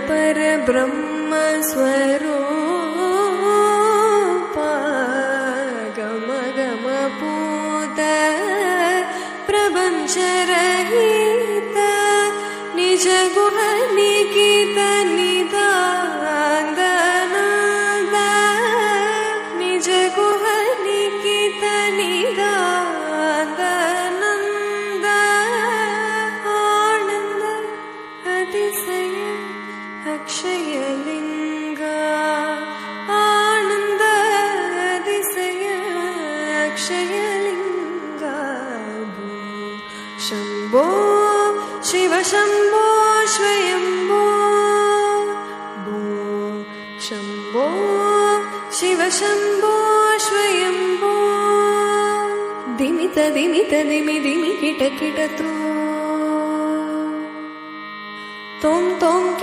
परब्रह्म स्वरूप गम गम पूत प्रपंचरहित निज गुण निकित निदानन्द निज गुण निकित निदानन्द आनन्द अतिशय अक्षयलिङ्गा आनन्द अतिशय अक्षयलिङ्गा शम्भो शिव शम्भो स्वयम्भो शम्भो शिव शम्भो स्वयम्भो दिमित दिमित दिमि दिमि किट किट तो तों तों